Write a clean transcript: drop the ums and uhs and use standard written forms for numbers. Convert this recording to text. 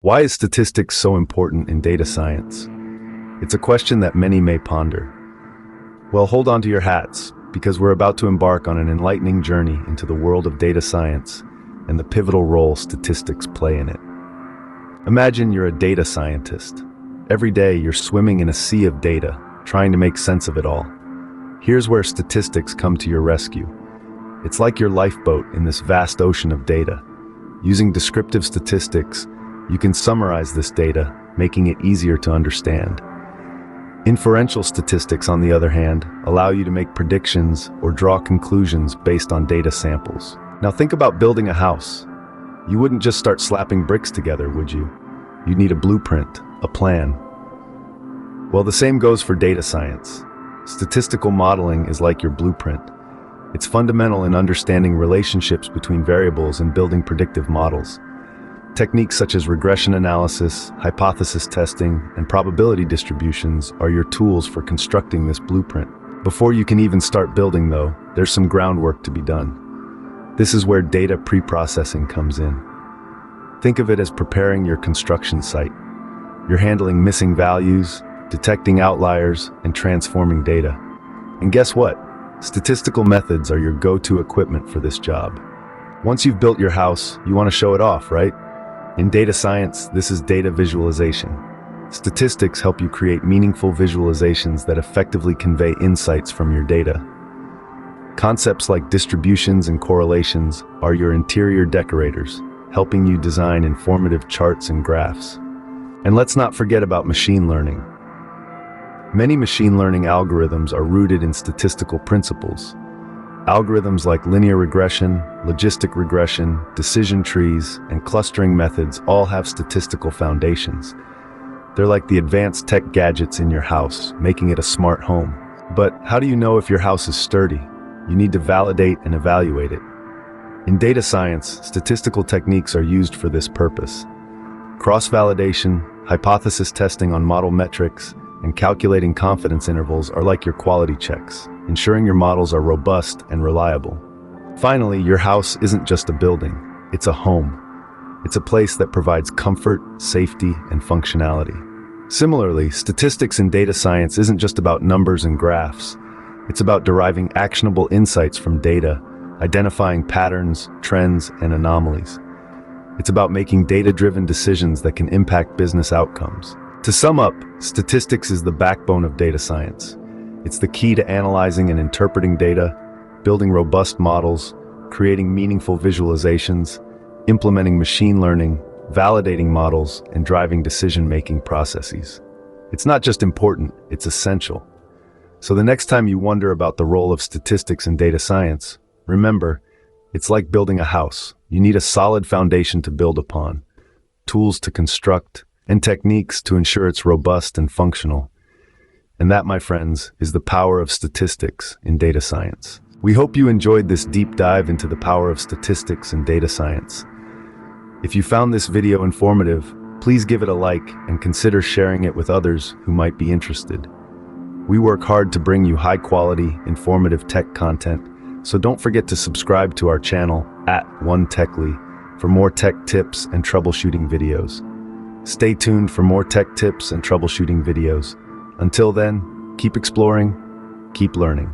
Why is statistics so important in data science? It's a question that many may ponder. Well, hold on to your hats, because we're about to embark on an enlightening journey into the world of data science and the pivotal role statistics play in it. Imagine you're a data scientist. Every day you're swimming in a sea of data, trying to make sense of it all. Here's where statistics come to your rescue. It's like your lifeboat in this vast ocean of data. Using descriptive statistics, you can summarize this data, making it easier to understand. Inferential statistics, on the other hand, allow you to make predictions or draw conclusions based on data samples. Now think about building a house. You wouldn't just start slapping bricks together, would you? You'd need a blueprint, a plan. Well, the same goes for data science. Statistical modeling is like your blueprint. It's fundamental in understanding relationships between variables and building predictive models. Techniques such as regression analysis, hypothesis testing, and probability distributions are your tools for constructing this blueprint. Before you can even start building, though, there's some groundwork to be done. This is where data preprocessing comes in. Think of it as preparing your construction site. You're handling missing values, detecting outliers, and transforming data. And guess what? Statistical methods are your go-to equipment for this job. Once you've built your house, you want to show it off, right? In data science, this is data visualization. Statistics help you create meaningful visualizations that effectively convey insights from your data. Concepts like distributions and correlations are your interior decorators, helping you design informative charts and graphs. And let's not forget about machine learning. Many machine learning algorithms are rooted in statistical principles. Algorithms like linear regression, logistic regression, decision trees, and clustering methods all have statistical foundations. They're like the advanced tech gadgets in your house, making it a smart home. But how do you know if your house is sturdy? You need to validate and evaluate it. In data science, statistical techniques are used for this purpose. Cross-validation, hypothesis testing on model metrics, and calculating confidence intervals are like your quality checks, ensuring your models are robust and reliable. Finally, your house isn't just a building, it's a home. It's a place that provides comfort, safety, and functionality. Similarly, statistics in data science isn't just about numbers and graphs. It's about deriving actionable insights from data, identifying patterns, trends, and anomalies. It's about making data-driven decisions that can impact business outcomes. To sum up, statistics is the backbone of data science. It's the key to analyzing and interpreting data, building robust models, creating meaningful visualizations, implementing machine learning, validating models, and driving decision-making processes. It's not just important, it's essential. So the next time you wonder about the role of statistics in data science, remember, it's like building a house. You need a solid foundation to build upon, tools to construct, and techniques to ensure it's robust and functional. And that, my friends, is the power of statistics in data science. We hope you enjoyed this deep dive into the power of statistics in data science. If you found this video informative, please give it a like and consider sharing it with others who might be interested. We work hard to bring you high-quality, informative tech content, so don't forget to subscribe to our channel @OneTechly for more tech tips and troubleshooting videos. Stay tuned for more tech tips and troubleshooting videos. Until then, keep exploring, keep learning.